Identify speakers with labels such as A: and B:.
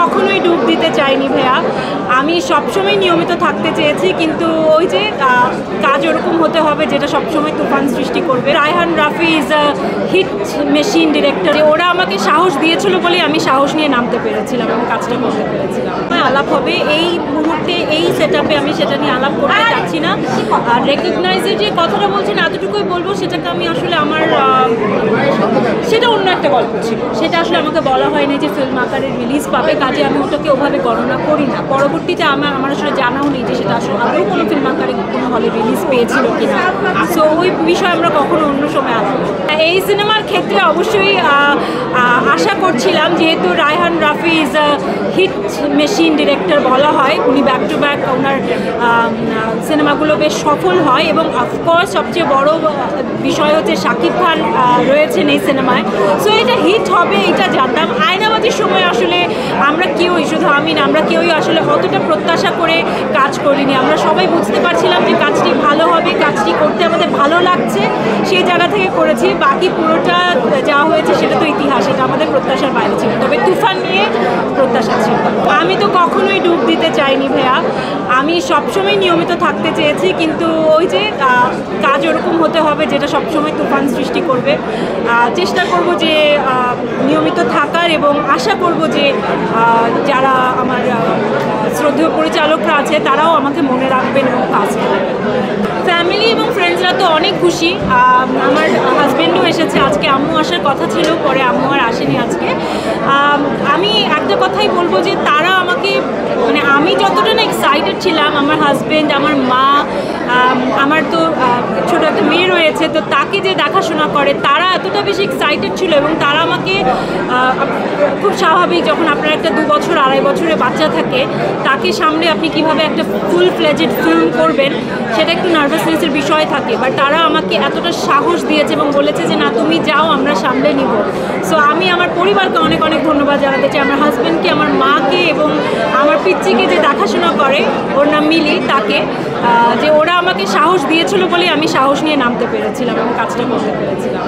A: কখনোই ডুব দিতে চাইনি ভাইয়া। আমি সবসময় নিয়মিত থাকতে চেয়েছি, কিন্তু ওই যে কাজ ওরকম হতে হবে যেটা সবসময় তুফান সৃষ্টি করবে। Raihan Rafi is a hit machine director. ওরা আমাকে সাহস দিয়েছিল বলে আমি সাহস নিয়ে নামতে পেরেছিলাম এবং কাজটা করতে পেরেছিলাম। আলাপ হবে এই মুহূর্তে, এই সেট আপে আমি সেটা নিয়ে আলাপ করতে চাচ্ছি না। আর রেকগনাইজের যে কথাটা বলছেন এতটুকুই বলবো, সেটাকে আমি আসলে আমার সেটা অন্য একটা গল্প ছিল, সেটা আসলে আমাকে বলা হয়নি যে ফিল্ম আকারে রিলিজ পাবে, কাজে আমি ওটাকে ওভাবে গণনা করি না। পরবর্তীতে আমার আসলে জানাও নেই যে সেটা আসলে আদৌ কোনো ফিল্ম আকারে কোনো হলে রিলিজ পেয়েছিল কিনা। সো ওই বিষয়ে আমরা কখনো অন্য সময় আসবো। এই সিনেমার ক্ষেত্রে অবশ্যই আশা করছিলাম, যেহেতু Raihan Rafi is a hit machine director বলা হয়, উনি ব্যাক টু ব্যাক ওনার সিনেমাগুলো বেশ সফল হয়, এবং অফকোর্স সবচেয়ে বড় বিষয় হচ্ছে শাকিব খান রয়েছেন এই সিনেমায়। সো এটা হিট হবে এটা জানতাম। আয়নাবাজির সময় আসলে আমরা কেউই, শুধু আমি না, আমরা কেউই আসলে অতটা প্রত্যাশা করে কাজ করিনি। আমরা সবাই বুঝতে পারছিলাম যে কাজটি ভালো হবে, কাজটি করতে আমাদের ভালো লাগছে, সেই জায়গা থেকে করেছি। বাকি পুরোটা যা হয়েছে সেটা তো ইতিহাস, এটা আমাদের প্রত্যাশার বাইরে ছিল। তবে তুফান নিয়ে প্রত্যাশা ছিল। আমি তো কখনোই ডুব দিতে চাইনি ভাইয়া। আমি সবসময় নিয়মিত থাকতে চেয়েছি, কিন্তু ওই যে কাজ ওরকম হতে হবে যেটা সবসময় তুফান সৃষ্টি করবে। চেষ্টা করব যে নিয়মিত থাকার, এবং আশা করব যে যারা আমার শ্রদ্ধেয় পরিচালকরা আছে তারাও আমাকে মনে রাখবেন এবং কাজ করবেন। ফ্যামিলি এবং ফ্রেন্ডসরা তো অনেক খুশি। আমার হাজব্যান্ডও এসেছে আজকে, আম্মু আসার কথা ছিল, পরে আম্মু আর আসেনি আজকে। আমি একটা কথাই বলবো যে তারা আমাকে, মানে আমি যতটা না এক্সাইটেড ছিলাম, আমার হাজব্যান্ড, আমার মা, আমার তো ছোটো একটা মেয়ে রয়েছে, তো তাকে যে দেখাশোনা করে, তারা এতটা বেশি এক্সাইটেড ছিল। এবং তারা আমাকে, খুব স্বাভাবিক, যখন আপনার একটা 2 বছর 2.5 বছরের বাচ্চা থাকে, তাকে সামনে আপনি কিভাবে একটা ফুল ফ্লেজেড ফিল্ম করবেন, সেটা একটু নার্ভাসনেসের বিষয় থাকে। বাট তারা আমাকে এতটা সাহস দিয়েছে এবং বলেছে যে না, তুমি যাও, আমরা সামলে নিব। সো আমি আমার পরিবারকে অনেক অনেক ধন্যবাদ জানাতে চাই, আমার হাজব্যান্ডকে, আমার মাকে, এবং আমার পিচ্চিকে যে দেখাশোনা করে, ওর নাম মিলি, তাকে, যে ওরা আমাকে সাহস দিয়েছিল বলে আমি সাহস নিয়ে নামতে পেরেছিলাম এবং কাজটা করতে পেরেছিলাম।